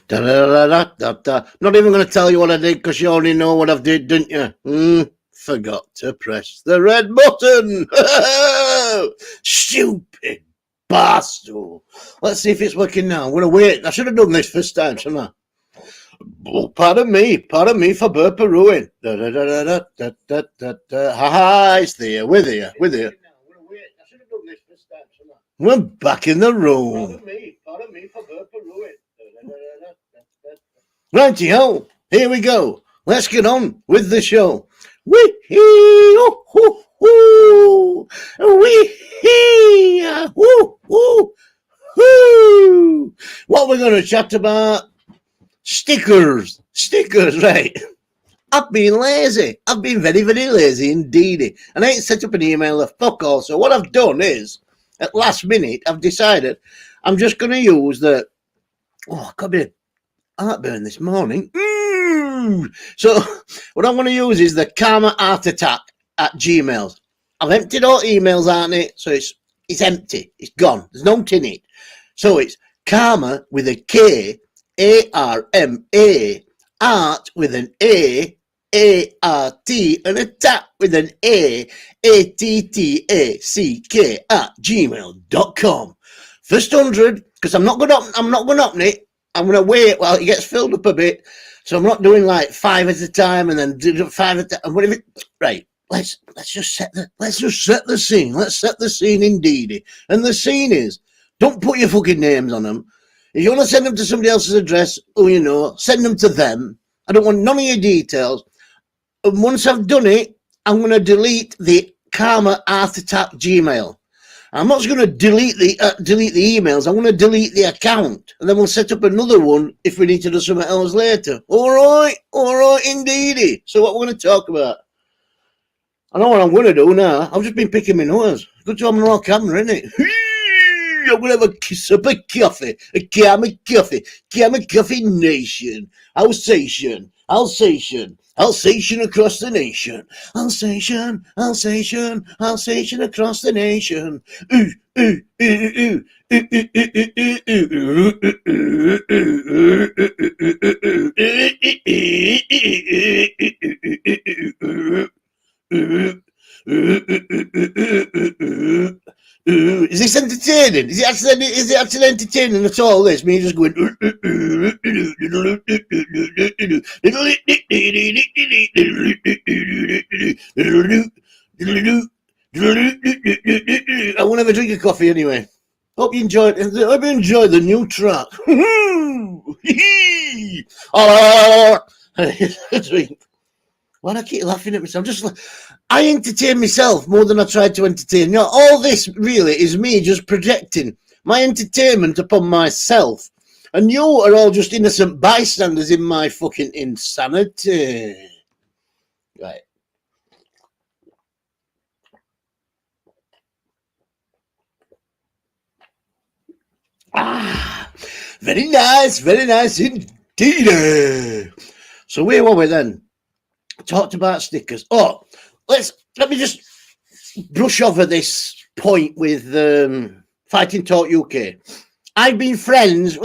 Da, da, da, da, da, da. Not even going to tell you what I did because you already know what I've did, didn't you? Forgot to press the red button. Stupid bastard. Let's see if it's working now. I'm going to wait. I should have done this first time, shouldn't I? Oh, pardon me for burperooing. Da, da, da, da, da, da, da, da, da. Ha, it's there. We're there. We're back in the room. Pardon me for burperooing. Righty-ho, here we go. Let's get on with the show. Wee-hee-oh-hoo-hoo. Wee-hee-ah-hoo-hoo-hoo. What we're going to chat about? Stickers, right. I've been lazy. I've been very, very lazy indeed. And I ain't set up an email of fuck all. So what I've done is, at last minute, I've decided I'm just going to use the... Oh, I got a bit of heartburn this morning. So what I'm going to use is the Karma Heart Attack at Gmail. I've emptied all emails, aren't it? So it's empty. It's gone. There's no in it. So it's Karma with a K, A-R-M-A, art with an A, A-R-T, and attack with an A, A-T-T-A-C-K at gmail.com. First 100, because I'm not going to open it. I'm going to wait while it gets filled up a bit. So I'm not doing like 5 at a time and then do 5 at a time. Whatever. Right. Let's just set the scene. Let's set the scene indeed. And the scene is, don't put your fucking names on them. If you want to send them to somebody else's address, send them to them. I don't want none of your details. And once I've done it, I'm going to delete the Karma Heart Attack Gmail. I'm not going to delete the emails. I'm going to delete the account, and then we'll set up another one if we need to do something else later. All right, indeedy. So what we're going to talk about? I know what I'm going to do now. I've just been picking my nose. Good job I'm on camera, isn't it? I'm going to have a sip of coffee, a KarmaCornerTv Nation, Alsatian across the nation. Alsatian across the nation. Is this entertaining? Is it actually entertaining at all? This me just going. I won't have a drink of coffee anyway. Hope you enjoyed the new track. Why do I keep laughing at myself? I entertain myself more than I try to entertain. All this really is me just projecting my entertainment upon myself. And you are all just innocent bystanders in my fucking insanity. Right. Very nice indeed. So where were we then? Talked about stickers. Oh, let me just brush over this point with Fighting Talk UK. I've been friends,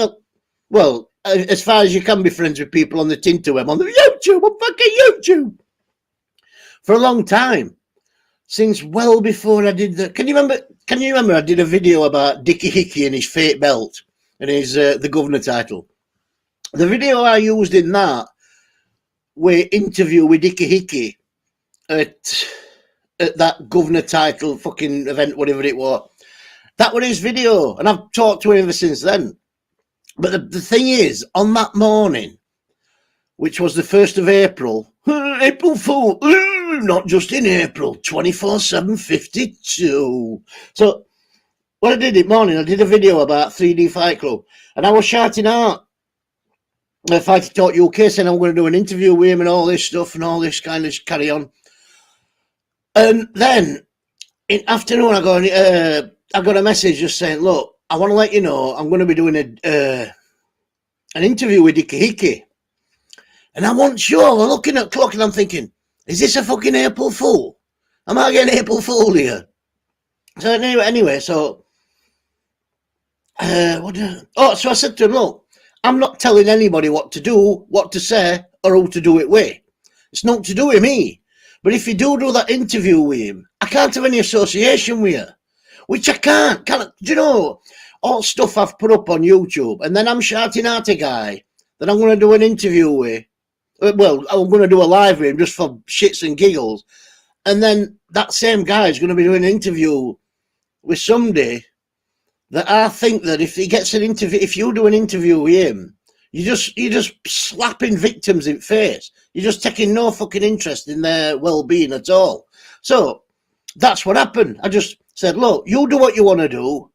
well, as far as you can be friends with people on the Tinterweb, on the YouTube, on fucking YouTube, for a long time. Since well before I did the... Can you remember I did a video about Dickie Hickey and his fake belt and his the governor title? The video I used in that interview with Dickie Hickey at that governor title fucking event, whatever it was. That was his video, and I've talked to him ever since then. But the thing is, on that morning, which was the 1st of April, April Fool, not just in April, 24/7, 52. So what I did that morning, I did a video about 3D Fight Club, and I was shouting out Fighting Talk UK, saying I'm going to do an interview with him and all this stuff and all this kind of carry on. And then in afternoon, I got a message just saying, look, I want to let you know I'm going to be doing an interview with Dickie Hickey. And I wasn't sure. I'm looking at the clock and I'm thinking, is this a fucking April Fool? Am I getting April Fool here? So anyway, so so I said to him, look, I'm not telling anybody what to do, what to say, or who to do it with. It's not to do with me. But if you do that interview with him, I can't have any association with you. Which I can't. Do you know, all stuff I've put up on YouTube, and then I'm shouting at a guy that I'm going to do an interview with. Well, I'm going to do a live with him just for shits and giggles. And then that same guy is going to be doing an interview with somebody that I think that if he gets an interview, if you do an interview with him, you're just slapping victims in the face. You're just taking no fucking interest in their well-being at all. So that's what happened. I just said, look, you do what you want to do.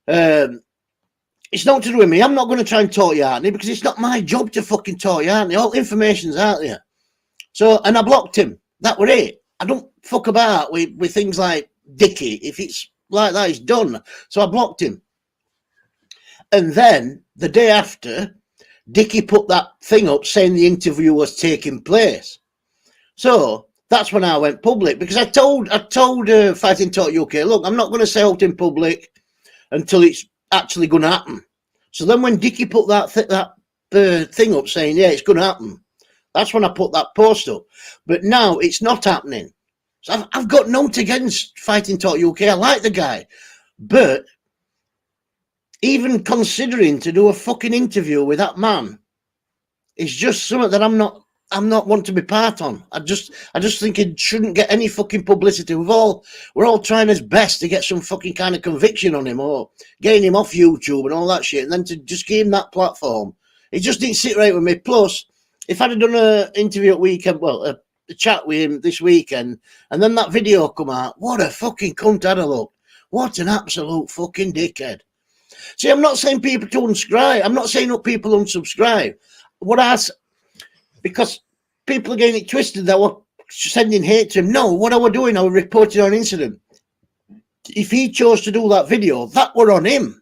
It's not to do with me. I'm not going to try and talk you out because it's not my job to fucking talk you out. All information's out there. So, and I blocked him. That was it. I don't fuck about with things like Dickie. If it's like that, it's done. So I blocked him. And then the day after, Dickie put that thing up saying the interview was taking place. So that's when I went public, because I told Fighting Talk UK, look, I'm not going to say out in public until it's actually going to happen. So then when Dickie put that thing up saying, yeah, it's going to happen, that's when I put that post up. But now it's not happening. So I've got nothing against Fighting Talk UK. I like the guy. But even considering to do a fucking interview with that man is just something that I'm not want to be part on. I just think it shouldn't get any fucking publicity. We're all trying his best to get some fucking kind of conviction on him or getting him off YouTube and all that shit, and then to just give him that platform, it just didn't sit right with me. Plus, if I'd have done an interview at weekend, well, a chat with him this weekend, and then that video come out, what a fucking cunt I'd have looked. What an absolute fucking dickhead. See, I'm not saying people to unsubscribe. I'm not saying that people unsubscribe. Because people are getting it twisted that we're sending hate to him. No, what I were doing, I was reporting on an incident. If he chose to do that video, that were on him.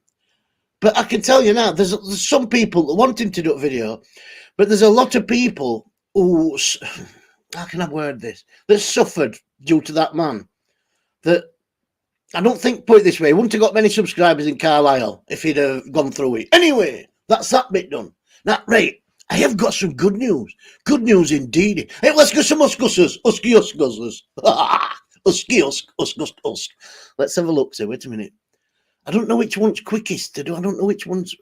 But I can tell you now, there's some people that want him to do a video, but there's a lot of people who, how can I word this, that suffered due to that man. That I don't think, put it this way, he wouldn't have got many subscribers in Carlisle if he'd have gone through it. Anyway, that's that bit done. Now, right, I have got some good news. Good news indeed. Hey, let's get some uskuses. Usky. Let's have a look. So, wait a minute. I don't know which one's quickest to do. I don't know which one's.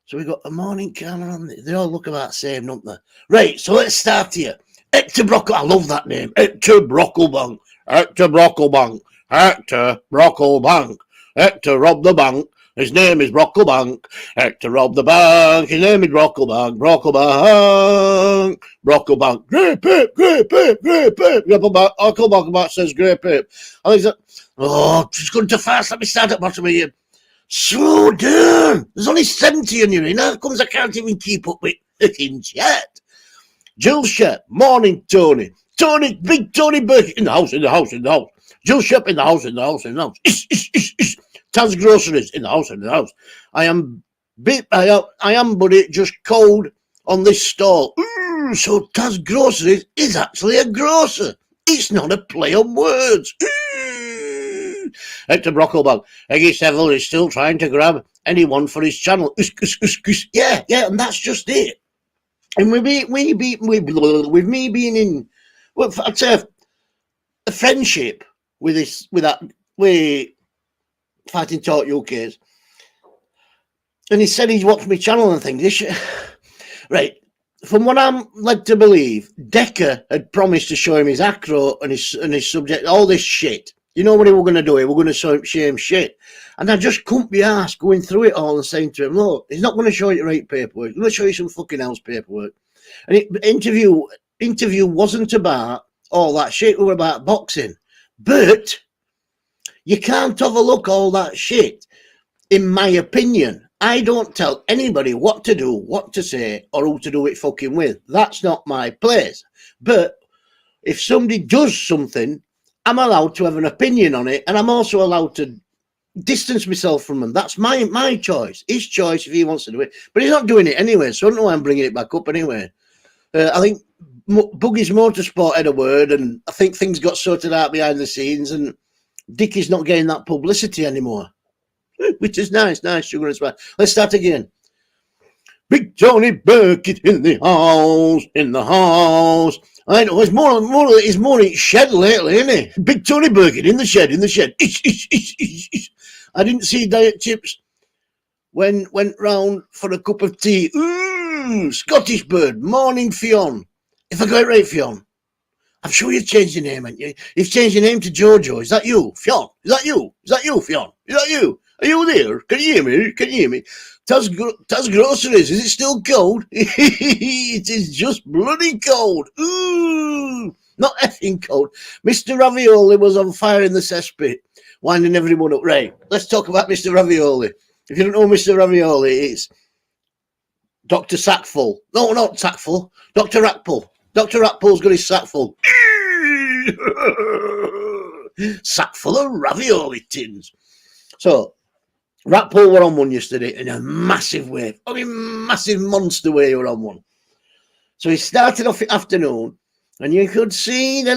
So, we got a morning camera on. They all look about the same, don't they? Right, so let's start here. Hector Brockle. I love that name. Hector Brocklebank. Hector Brocklebank. Hector Brocklebank. Hector robbed the bank. His name is Brocklebank. Hector robbed the bank. His name is Brocklebank. Brocklebank. Brocklebank. Grey Pip. Grey Pip. Grey Pip. Brocklebank says Grey Pip. I think that. Oh, it's going too fast. Let me start at the bottom again. Slow down. There's only 70 on your in. How comes I can't even keep up with fucking chat? Jill Shep. Morning, Tony. Big Tony Burke. In the house. Jill Shep in the house. Ish. Taz Groceries in the house. I am, buddy, just cold on this stall. So Taz Groceries is actually a grocer. It's not a play on words. Hector Brocklebank. Eggy Seville is still trying to grab anyone for his channel. Yeah, and that's just it. And with me being in, well, I'd say a friendship with Fighting Talk UK's, and he said he's watched my channel and things. Right, from what I'm led to believe, Decker had promised to show him his acro and his subject, all this shit. You know what we were going to do? We were going to show him shit, and I just couldn't be asked going through it all and saying to him, "Look, he's not going to show you right paperwork. He's going to show you some fucking else paperwork." And interview wasn't about all that shit. It was about boxing, but you can't overlook all that shit, in my opinion. I don't tell anybody what to do, what to say, or who to do it fucking with. That's not my place. But if somebody does something, I'm allowed to have an opinion on it, and I'm also allowed to distance myself from them. That's my choice. His choice if he wants to do it. But he's not doing it anyway, so I don't know why I'm bringing it back up anyway. I think Boogie's Motorsport had a word, and I think things got sorted out behind the scenes, and Dickie's not getting that publicity anymore, which is nice, sugar and spice. Let's start again. Big Tony Burkett in the house, in the house. I know, it's more in shed lately, isn't it? Big Tony Burkett in the shed, in the shed. Ish, ish, ish, ish, ish. I didn't see Diet Chips went round for a cup of tea. Scottish bird, morning Fionn. If I got it right, Fionn. I'm sure you've changed your name, haven't you? You've changed your name to Jojo. Is that you, Fionn? Is that you? Is that you, Fionn? Is that you? Are you there? Can you hear me? Can you hear me? Tas Groceries. Is it still cold? It is just bloody cold. Ooh, not effing cold. Mr. Ravioli was on fire in the cesspit, winding everyone up. Right, let's talk about Mr. Ravioli. If you don't know Mr. Ravioli, it's Dr. Sackful. No, not Sackful. Dr. Rackful. Dr. Rackful's got his sack full. Sack full of ravioli tins. So, Rackful were on one yesterday in a massive wave. I mean, massive monster wave were on one. So he started off the afternoon, and you could see a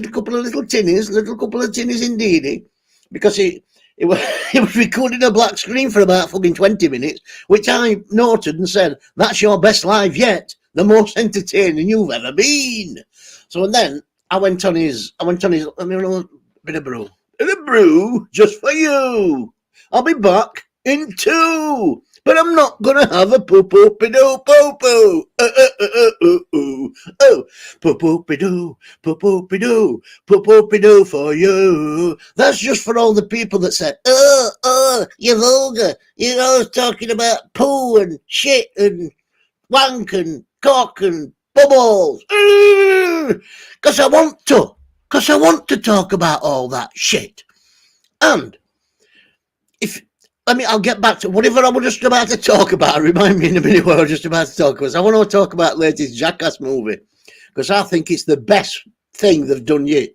couple of little tinnies indeed, because he was recording a black screen for about fucking 20 minutes, which I noted and said, that's your best live yet. The most entertaining you've ever been. So and then I went on his let me have a bit of brew just for you. I'll be back in 2, but I'm not gonna have a poo-poo-pidoo poo-poo. Oh, poo-poo-pidoo, poo-poo-pidoo, poo-poo-pidoo for you. That's just for all the people that said, oh, you're vulgar. You're always talking about poo and shit and wank and cock and bubbles. Because I want to talk about all that shit. And I'll get back to whatever I was just about to talk about. Remind me in a minute what I was just about to talk about. I want to talk about the latest Jackass movie, because I think it's the best thing they've done yet.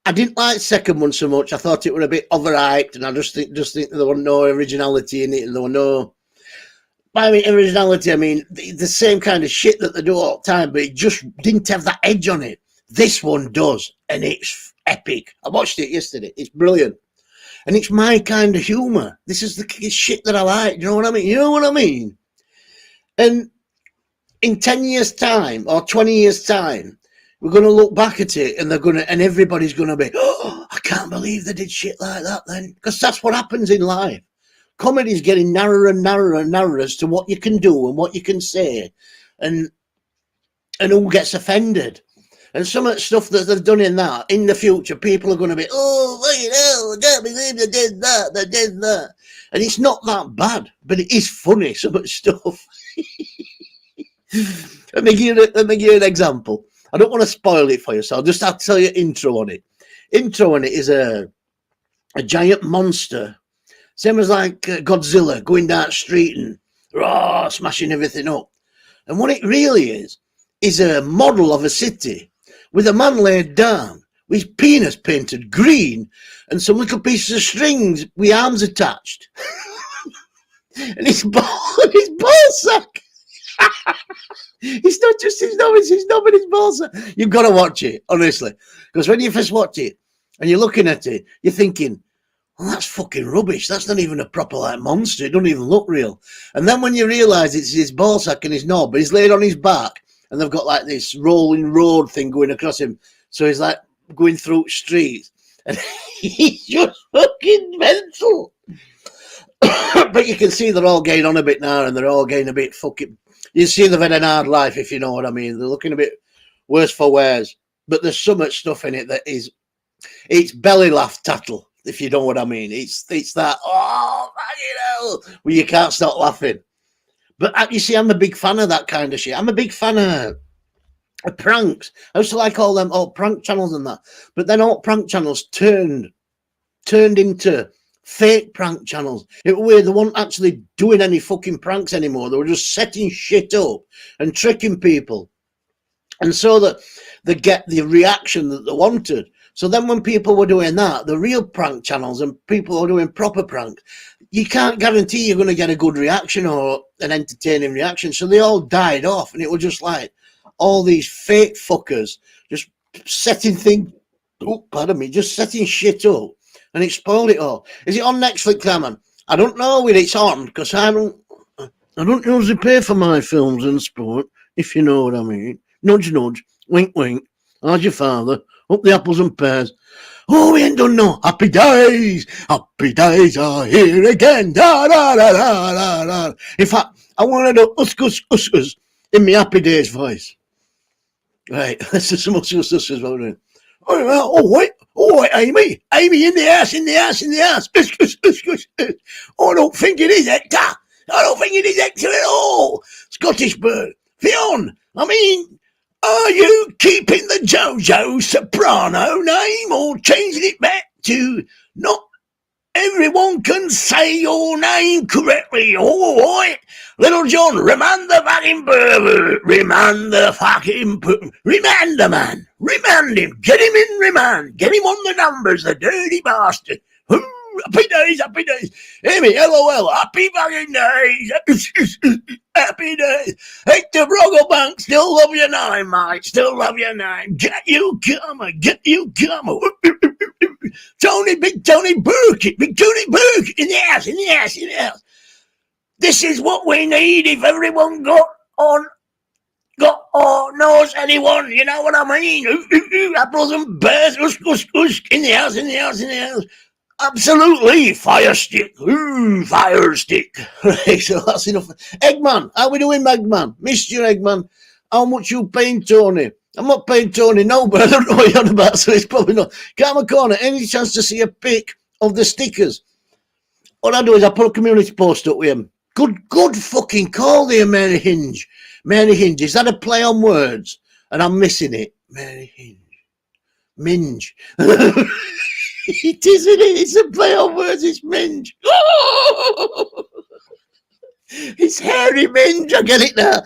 I didn't like the second one so much. I thought it was a bit overhyped, and I just think there was no originality in it, and there was no. By originality, I mean the same kind of shit that they do all the time, but it just didn't have that edge on it. This one does, and it's epic. I watched it yesterday. It's brilliant. And it's my kind of humour. This is the shit that I like. You know what I mean? You know what I mean? And in 10 years' time or 20 years' time, we're going to look back at it, and and everybody's going to be, oh, I can't believe they did shit like that then. Because that's what happens in life. Comedy's getting narrower and narrower and narrower as to what you can do and what you can say, and who gets offended. And some of the stuff that they've done in the future, people are going to be, oh, fucking hell, I can't believe they did that. And it's not that bad, but it is funny, some of the stuff. Let me give you an example. I don't want to spoil it for you, so I'll just have to tell you intro on it. Intro on it is a giant monster. Same as like Godzilla going down the street and smashing everything up. And what it really is a model of a city with a man laid down with his penis painted green and some little pieces of strings with arms attached. And his ball sack. It's not his ball sack. You've got to watch it, honestly. Because when you first watch it and you're looking at it, you're thinking, well, that's fucking rubbish. That's not even a proper like monster. It doesn't even look real. And then when you realise it's his ball sack and his knob, but he's laid on his back, and they've got like this rolling road thing going across him. So he's like going through streets, and he's just fucking mental. But you can see they're all getting on a bit now, and they're all getting a bit fucking. You see they've had an hard life, if you know what I mean. They're looking a bit worse for wears. But there's so much stuff in it that it's belly laugh tattle. If you know what I mean, it's that where you can't stop laughing. But you see, I'm a big fan of that kind of shit. I'm a big fan of pranks. I used to like all them old prank channels and that. But then all prank channels turned into fake prank channels. It was weird. They weren't actually doing any fucking pranks anymore. They were just setting shit up and tricking people, and so that they get the reaction that they wanted. So then when people were doing that, the real prank channels, and people were doing proper prank, you can't guarantee you're going to get a good reaction or an entertaining reaction. So they all died off, and it was just like all these fake fuckers just setting things, just setting shit up, and it spoiled it all. Is it on Netflix, Cameron? I don't know when it's on, because I I don't usually pay for my films and sport, if you know what I mean. Nudge, nudge, wink, wink. How's your father? Up the apples and pears. Oh, we ain't done no happy days. Happy days are here again. Da, da, da, da, da, da. In fact, I wanted to us in my happy days voice. Right, let's do some us while we're doing. Oh, wait, Amy, in the house. Oh, I don't think it is Hector. I don't think it is Hector at all. Scottish bird. Fionn, I mean, are you keeping the Jojo Soprano name or changing it back to not everyone can say your name correctly? All right. Little John, remand the fucking pervert. Remand the man. Remand him. Get him in remand. Get him on the numbers, the dirty bastard. Happy days. Amy, LOL, happy fucking days. Happy days. Hector Brogglebank, still love your name, mate. Still love your name. Get you, Karma. Big Tony Burke, in the house. This is what we need if everyone got or knows anyone, you know what I mean? Apples and pears, in the house. Absolutely, fire stick. Fire stick. Right, so that's enough. Eggman, how we doing, Eggman? Missed you, Eggman. How much you paying Tony? I'm not paying Tony, no, but I don't know what you're on about, so it's probably not. Karma Corner, any chance to see a pic of the stickers? What I do is I put a community post up with him. Good fucking call there, Mary Hinge. Mary Hinge, is that a play on words? And I'm missing it. Mary Hinge. Minge. It isn't it? It's a play on words, it's minge. Oh! It's hairy minge, I get it now.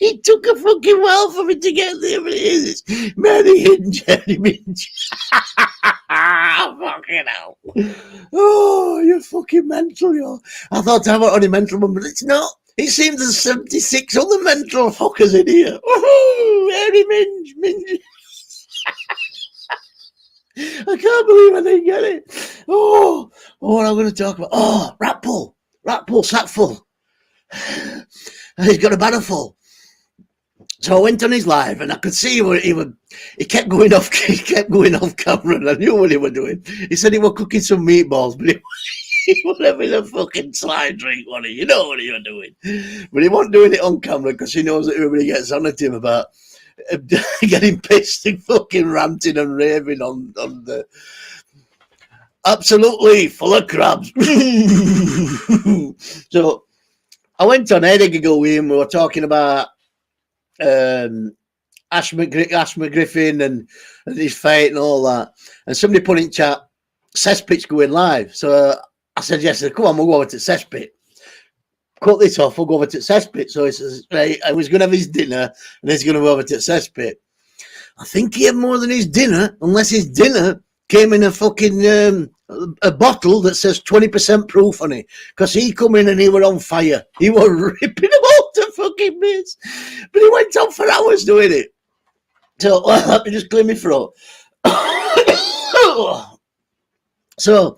It took a fucking while for me to get there, but it is. It's Mary Hinge, hairy minge. Fucking hell. Oh, you're fucking mental, yo. I thought I was only mental one, but it's not. It seems there's 76 other mental fuckers in here. Oh, hairy minge. I can't believe I didn't get it. Oh, what am I going to talk about? Oh, rat pull, sack full. He's got a banner full. So I went on his live, and I could see he kept going off camera, and I knew what he was doing. He said he was cooking some meatballs, but he was having a fucking slide drink, wasn't he? You know what he was doing. But he wasn't doing it on camera because he knows that everybody gets on at him about getting pissed and fucking ranting and raving on the absolutely full of crabs. So I went on Eddie Giggle with him. We were talking about Ash McGriffin and his fate and all that. And somebody put in chat, Cesspit's going live. So I said, yes, come on, we'll go over to Cesspit. Cut this off, we'll go over to Cesspit. So he says, right, I was going to have his dinner and he's going to go over to Cesspit. I think he had more than his dinner, unless his dinner came in a fucking a bottle that says 20% proof on it. Because he come in and he were on fire. He was ripping them all to fucking bits. But he went on for hours doing it. So let me just clear my throat. So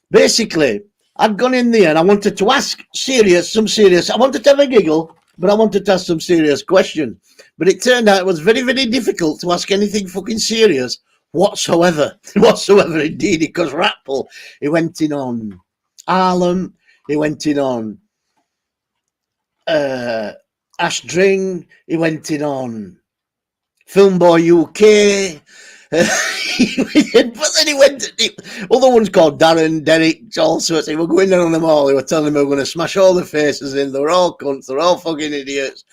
basically, I'd gone in there and I wanted to ask some serious. I wanted to have a giggle, but I wanted to ask some serious question. But it turned out it was very, very difficult to ask anything fucking serious whatsoever indeed, because Ratple, he went in on Harlem, he went in on Ash Dring, he went in on Filmboy UK, but then he went to other ones called Darren, Derek, all sorts. He were going on them all. He were telling them we were going to smash all the faces in. They were all cunts. They're all fucking idiots.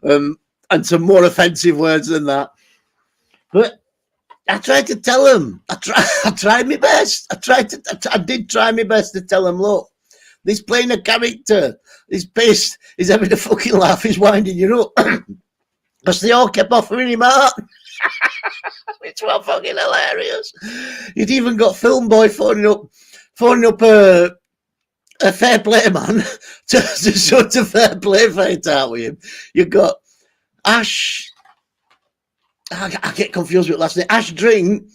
And some more offensive words than that. But I tried to tell him. I tried my best. I did try my best to tell him, look, he's playing a character. He's pissed. He's having a fucking laugh. He's winding you up. Because they all kept offering him out. Which was fucking hilarious. You'd even got Filmboy phoning up a fair play man to sort of fair play fight out with him. You've got Ash, I get confused with last name, Ash Dring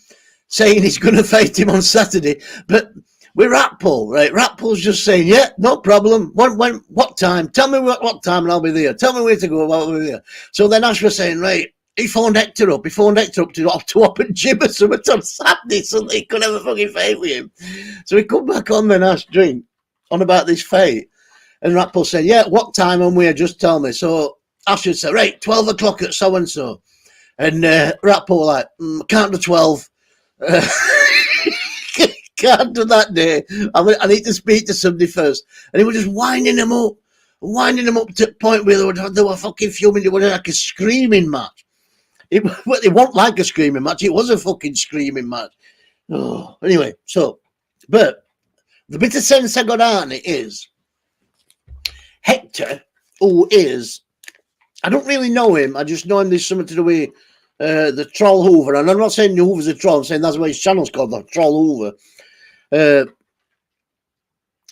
saying he's going to fight him on Saturday, but with Ratpull, right? Ratpull's just saying, yeah, no problem. What time? Tell me what time and I'll be there. Tell me where to go, I'll be there. So then Ash was saying, right, he phoned Hector up to open gym or something on Saturday so they could have a fucking fight with him. So he come back on then Ash drink on about this fight. And Ratpull said, yeah, what time and where, just tell me. So Ash would say, right, 12 o'clock at so-and-so. And Ratpull like, can't do 12. Can't do that day. I need to speak to somebody first. And he was just winding them up to the point where they were fucking fuming. It was like a screaming match. It wasn't like a screaming match. It was a fucking screaming match. Oh, anyway, so, but the bit of sense I got out of it is Hector, who is, I don't really know him. I just know him. There's something to do with the Troll Hoover. And I'm not saying the Hoover's a troll. I'm saying that's what his channel's called, the Troll Hoover.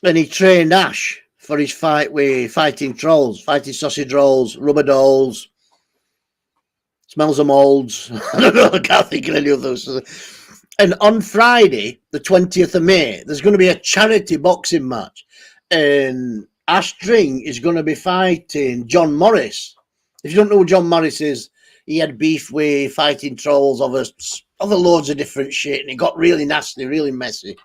And he trained Ash for his fight with fighting trolls, fighting sausage rolls, rubber dolls, smells of molds. I don't know, I can't think of any of those. And on Friday, the 20th of May, there's going to be a charity boxing match. And Ash String is going to be fighting John Morris. If you don't know who John Morris is, he had beef with fighting trolls over loads of different shit. And it got really nasty, really messy.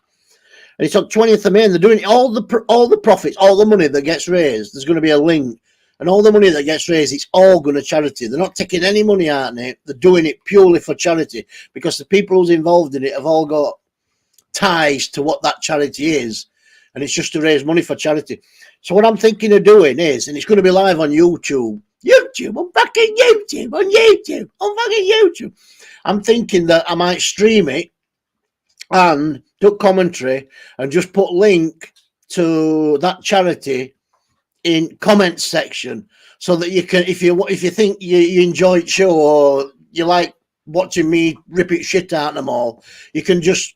And it's on 20th of May, and they're doing all the profits, all the money that gets raised. There's going to be a link, and all the money that gets raised, it's all going to charity. They're not taking any money out of it. They're doing it purely for charity because the people who's involved in it have all got ties to what that charity is, and it's just to raise money for charity. So what I'm thinking of doing is, and it's going to be live on YouTube. I'm fucking YouTube, on YouTube, on fucking YouTube. I'm thinking that I might stream it and do commentary and just put link to that charity in comments section so that you can, if you think you enjoy the show or you like watching me rip it shit out of them all, you can just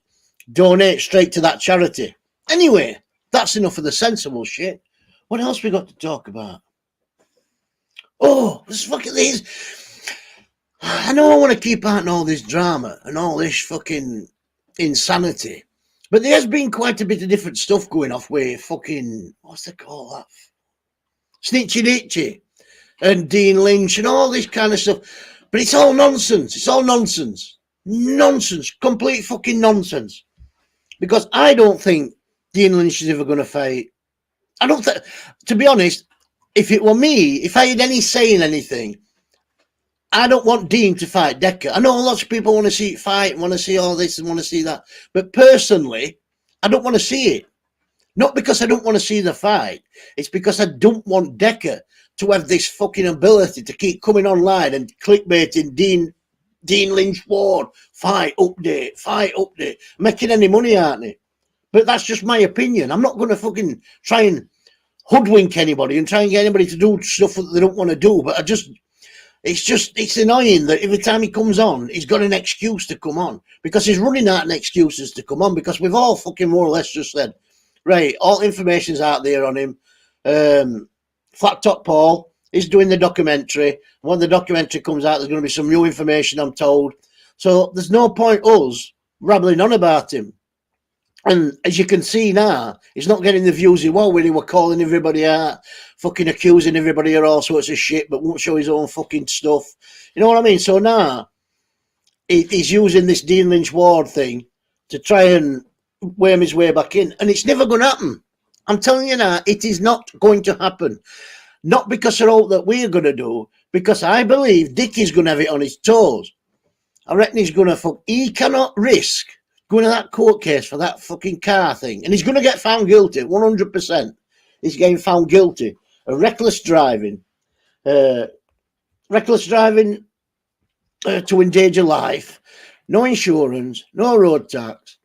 donate straight to that charity. Anyway, that's enough of the sensible shit. What else we got to talk about? Oh, let's look at these. I know I want to keep out all this drama and all this fucking insanity, but there has been quite a bit of different stuff going off with fucking, what's they call that? Snitchy Ditchy and Dean Lynch and all this kind of stuff. But it's all nonsense. It's all nonsense. Nonsense. Complete fucking nonsense. Because I don't think Dean Lynch is ever going to fight. I don't think, to be honest, if it were me, if I had any say in anything, I don't want Dean to fight Decker. I know lots of people want to see it fight and want to see all this and want to see that. But personally, I don't want to see it. Not because I don't want to see the fight. It's because I don't want Decker to have this fucking ability to keep coming online and clickbaiting Dean Lynch Ward, fight update, making any money out of it. But that's just my opinion. I'm not going to fucking try and hoodwink anybody and try and get anybody to do stuff that they don't want to do. But it's annoying that every time he comes on, he's got an excuse to come on because he's running out of excuses to come on because we've all fucking more or less just said, right, all information's out there on him. Flat Top Paul is doing the documentary. When the documentary comes out, there's going to be some new information, I'm told. So there's no point us rambling on about him. And as you can see now, he's not getting the views he was when he were calling everybody out, fucking accusing everybody of all sorts of shit, but won't show his own fucking stuff. You know what I mean? So now he's using this Dean Lynch Ward thing to try and worm his way back in. And it's never going to happen. I'm telling you now, it is not going to happen. Not because of all that we're going to do, because I believe Dickie's going to have it on his toes. I reckon he's going to he cannot risk going to that court case for that fucking car thing. And he's going to get found guilty, 100%. He's getting found guilty of reckless driving. Reckless driving to endanger life. No insurance, no road tax.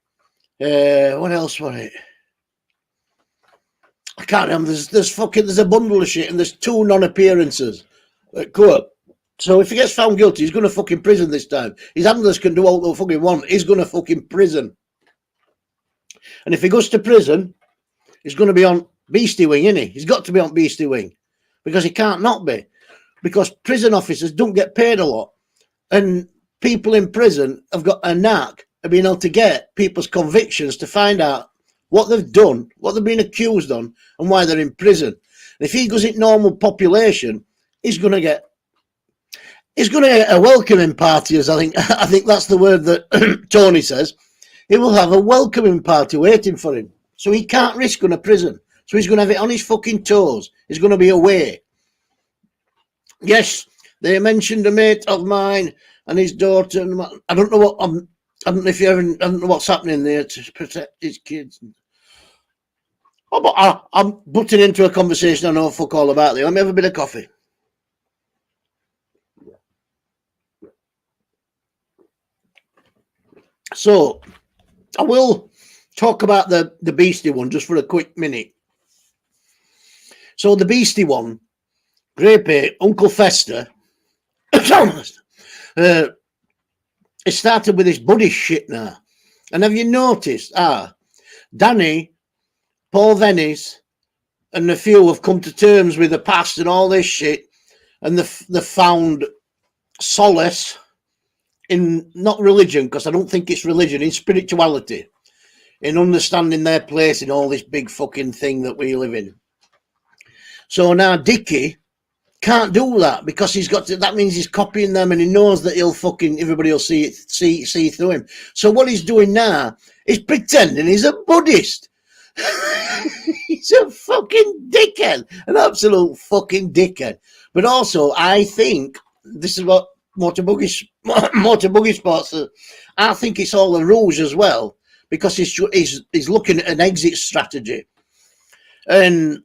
What else was it? I can't remember. There's a bundle of shit and there's 2 non-appearances at court. So if he gets found guilty, he's going to fucking prison this time. His handlers can do all they fucking want. He's going to fucking prison. And if he goes to prison, he's going to be on Beastie Wing, isn't he? He's got to be on Beastie Wing because he can't not be. Because prison officers don't get paid a lot. And people in prison have got a knack of being able to get people's convictions to find out what they've done, what they've been accused on, and why they're in prison. And if he goes in normal population, he's going to get a welcoming party, as I think that's the word that Tony says. He will have a welcoming party waiting for him. So he can't risk going to prison. So he's going to have it on his fucking toes. He's going to be away. Yes, they mentioned a mate of mine and his daughter. And I don't know what's happening there to protect his kids. Oh, but I'm butting into a conversation I know fuck all about. Let me have a bit of coffee. So I will talk about the Beastie one just for a quick minute. So the Beastie one, Grey Uncle Fester, it started with this Buddhist shit now. And have you noticed, Danny, Paul Venice, and a few have come to terms with the past and all this shit, and they've found solace in not religion, because I don't think it's religion, in spirituality, in understanding their place in all this big fucking thing that we live in. So now Dickie can't do that because he's got to, that means he's copying them, and he knows that everybody will see through him. So what he's doing now is pretending he's a Buddhist. He's a fucking dickhead, an absolute fucking dickhead. But also, I think this is what Motor Buggy Sports. I think it's all a ruse as well, because he's looking at an exit strategy, and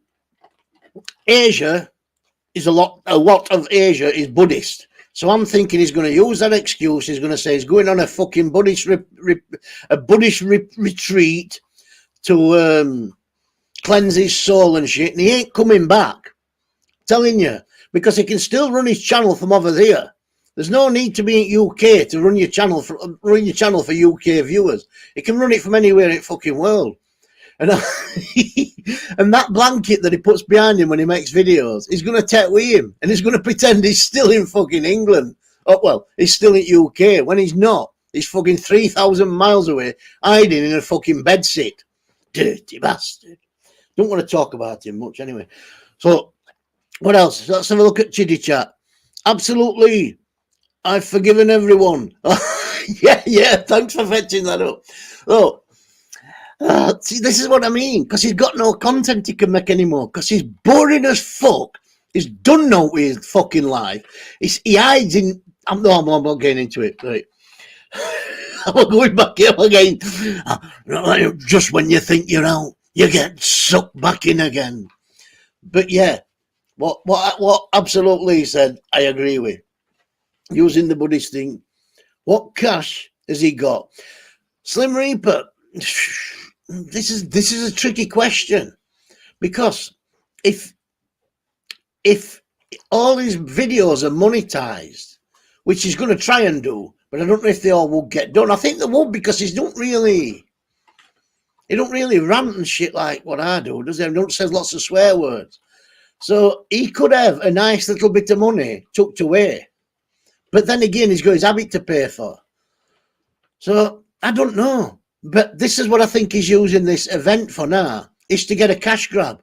Asia is a lot of Asia is Buddhist. So I'm thinking he's going to use that excuse. He's going to say he's going on a fucking Buddhist retreat to cleanse his soul and shit, and he ain't coming back. I'm telling you, because he can still run his channel from over there. There's no need to be in UK to run your channel for UK viewers. He can run it from anywhere in the fucking world. And and that blanket that he puts behind him when he makes videos, he's going to take with him, and he's going to pretend he's still in fucking England. Oh, well, he's still in UK when he's not. He's fucking 3,000 miles away, hiding in a fucking bedsit. Dirty bastard. Don't want to talk about him much anyway. So, what else? Let's have a look at Chitty Chat. Absolutely. I've forgiven everyone. Yeah, thanks for fetching that up. Oh, see, this is what I mean, because he's got no content he can make anymore, because he's boring as fuck. He's done no with his fucking life. He hides in... I'm not getting into it. Right. I'm going back here again. Just when you think you're out, you get sucked back in again. But yeah, what absolutely said, I agree with. Using the Buddhist thing. What cash has he got? Slim Reaper... This is a tricky question, because if all his videos are monetized, which he's going to try and do, but I don't know if they all will get done. I think they will, because he don't really rant and shit like what I do, does he? He don't say lots of swear words. So he could have a nice little bit of money tucked away, but then again, he's got his habit to pay for. So I don't know. But this is what I think he's using this event for now, is to get a cash grab.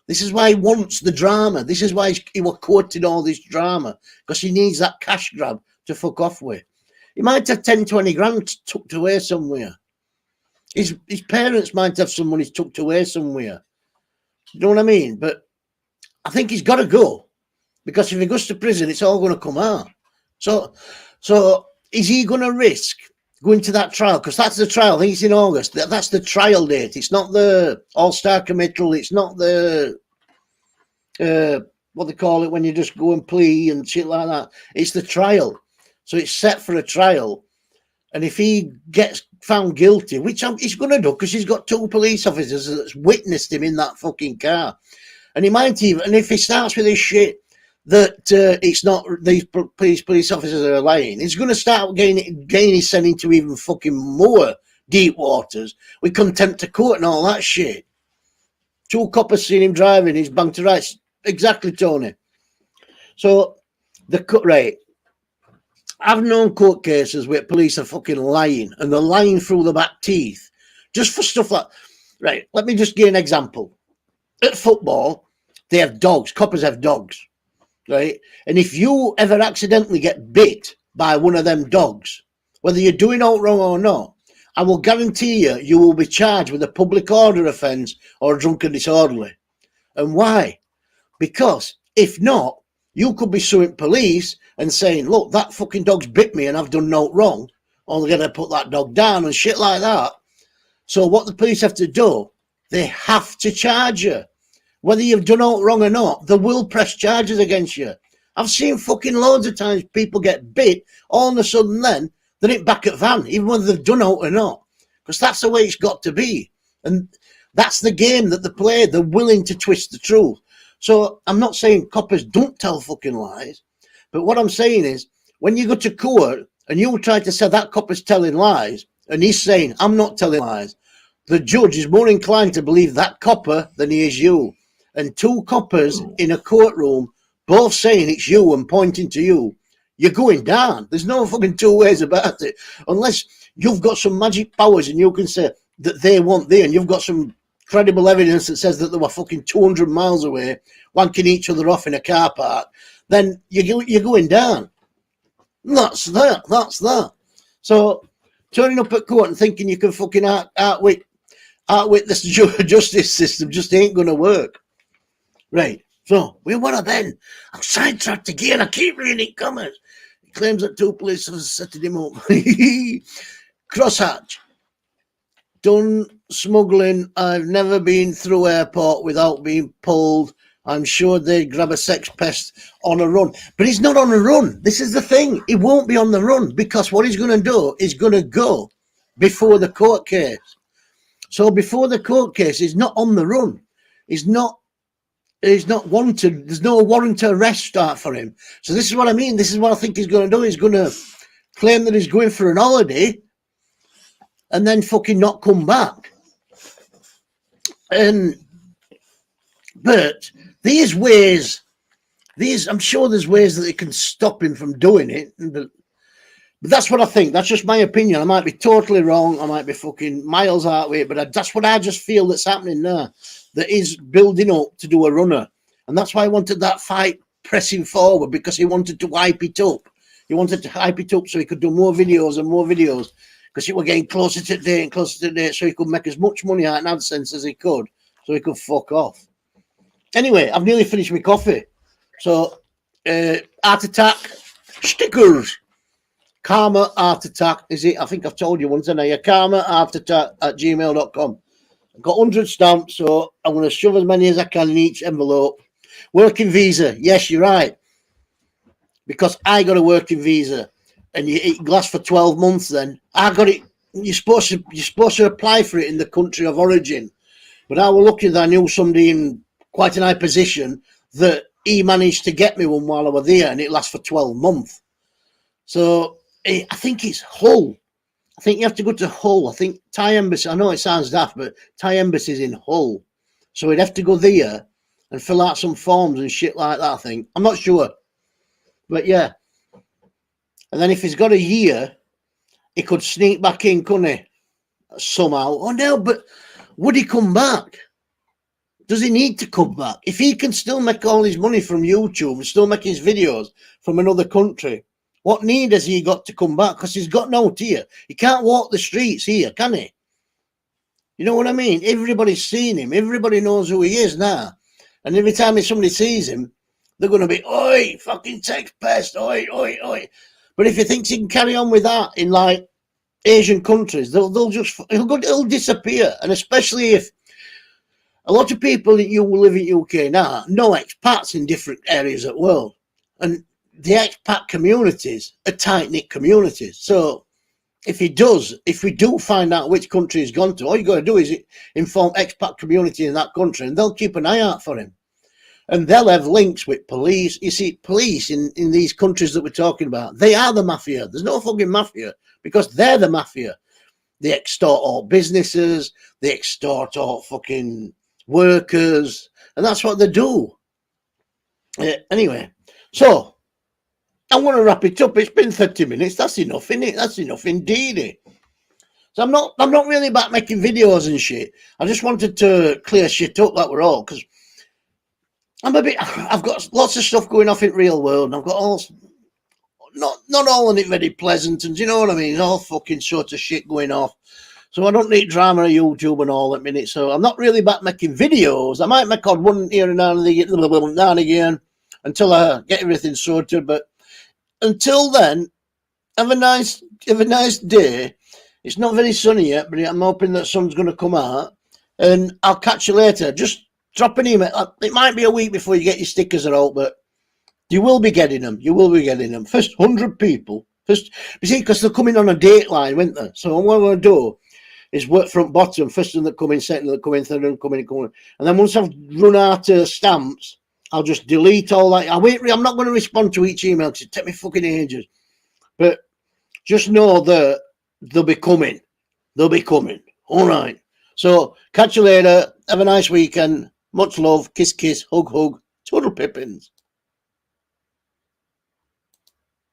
This is why he wants the drama. This is why he was quoting all this drama, because he needs that cash grab to fuck off with. He might have 10, 20 grand tucked away somewhere. His parents might have some money tucked away somewhere. You know what I mean? But I think he's got to go, because if he goes to prison, it's all going to come out. So is he going to risk going to that trial? Because that's the trial. I think it's in August. That's the trial date. It's not the all-star committal. It's not the what they call it when you just go and plea and shit like that. It's the trial. So it's set for a trial. And if he gets found guilty, which he's going to do, because he's got 2 police officers that's witnessed him in that fucking car. And he might even, and if he starts with this shit, that it's not these police officers are lying, he's going to start gaining his sending to even fucking more deep waters with contempt of court and all that shit. 2 coppers seen him driving, he's banged to rights. Exactly, Tony. So right, I've known court cases where police are fucking lying, and they're lying through the back teeth, just for stuff like, Right, let me just give an example. At football, they have dogs. Coppers have dogs, right? And if you ever accidentally get bit by one of them dogs, whether you're doing all wrong or not, I will guarantee you, you will be charged with a public order offence or a drunken disorderly. And why? Because if not, you could be suing police and saying, look, that fucking dog's bit me and I've done no wrong. Or they're going to put that dog down and shit like that. So what the police have to do, they have to charge you. Whether you've done all wrong or not, they will press charges against you. I've seen fucking loads of times people get bit, all of a sudden then, they're in back at van, even whether they've done out or not. Because that's the way it's got to be. And that's the game that they play. They're willing to twist the truth. So I'm not saying coppers don't tell fucking lies. But what I'm saying is, when you go to court and you try to say that copper's telling lies, and he's saying, I'm not telling lies, the judge is more inclined to believe that copper than he is you. And two coppers in a courtroom, both saying it's you and pointing to you, you're going down. There's no fucking two ways about it. Unless you've got some magic powers and you can say that they weren't there and you've got some credible evidence that says that they were fucking 200 miles away, wanking each other off in a car park, then you're going down. That's that. So turning up at court and thinking you can fucking outwit this justice system just ain't going to work. Right. So, we want to then. I'm sidetracked again. I keep reading comments. He claims that two police have set him up. Crosshatch. Done smuggling. I've never been through airport without being pulled. I'm sure they'd grab a sex pest on a run. But he's not on a run. This is the thing. He won't be on the run because what he's going to do is going to go before the court case. So before the court case, he's not on the run. He's not wanted. There's no warrant to arrest start for him. So this is what I mean. This is what I think he's going to do. He's going to claim that he's going for an holiday and then fucking not come back. But these ways, I'm sure there's ways that they can stop him from doing it. But that's what I think. That's just my opinion. I might be totally wrong. I might be fucking miles out of it. But that's what I just feel that's happening now. That is building up to do a runner. And that's why I wanted that fight pressing forward, because he wanted to hype it up. He wanted to hype it up so he could do more videos and more videos, because it was getting closer to the date and closer to the date, so he could make as much money out in AdSense as he could, so he could fuck off. Anyway, I've nearly finished my coffee. So, Art Attack stickers. Karma Art Attack, is it? I think I've told you once, haven't I? KarmaArtAttack@gmail.com. I've got 100 stamps, so I'm going to shove as many as I can in each envelope. Working visa. Yes, you're right. Because I got a working visa, and it lasts for 12 months then. I got it. You're supposed to apply for it in the country of origin. But I was lucky that I knew somebody in quite an high position that he managed to get me one while I was there, and it lasts for 12 months. So I think it's Hull. I think you have to go to Hull. I think Thai Embassy, I know it sounds daft, but Thai Embassy's in Hull. So he'd have to go there and fill out some forms and shit like that, I think. I'm not sure. But yeah. And then if he's got a year, he could sneak back in, couldn't he? Somehow. Oh no, but would he come back? Does he need to come back? If he can still make all his money from YouTube and still make his videos from another country, what need has he got to come back? Because he's got no tier. He can't walk the streets here, can he? You know what I mean? Everybody's seen him. Everybody knows who he is now. And every time somebody sees him, they're going to be, oi, fucking sex pest, oi, oi, oi. But if he thinks he can carry on with that in, like, Asian countries, he'll disappear. And especially if a lot of people that you live in UK now know expats in different areas of the world. And the expat communities are tight-knit communities. So if we do find out which country he's gone to, all you got to do is inform expat community in that country, and they'll keep an eye out for him. And they'll have links with police. You see, police in these countries that we're talking about, they are the mafia. There's no fucking mafia, because they're the mafia. They extort all businesses. They extort all fucking workers. And that's what they do. Anyway, so I want to wrap it up. It's been 30 minutes. That's enough, isn't it? That's enough indeed. So I'm not really about making videos and shit. I just wanted to clear shit up, that were all, because I've got lots of stuff going off in real world, and I've got all, not all of it very pleasant, and you know what I mean, all fucking sort of shit going off. So I don't need drama on YouTube and all at minute. So I'm not really about making videos. I might make on one here and now and again until I get everything sorted. But until then, have a nice day. It's not very sunny yet, but I'm hoping that sun's going to come out. And I'll catch you later. Just drop an email. It might be a week before you get your stickers out, but you will be getting them. You will be getting them. First 100 people. First, you see, because they're coming on a date line, won't they? So what I'm going to do is work front bottom. First one that come in, second that come in, third one come in, and then once I've run out of stamps, I'll just delete all that. I'm not going to respond to each email because it takes me fucking ages. But just know that they'll be coming. They'll be coming. All right. So catch you later. Have a nice weekend. Much love. Kiss, kiss. Hug, hug. Total pippins.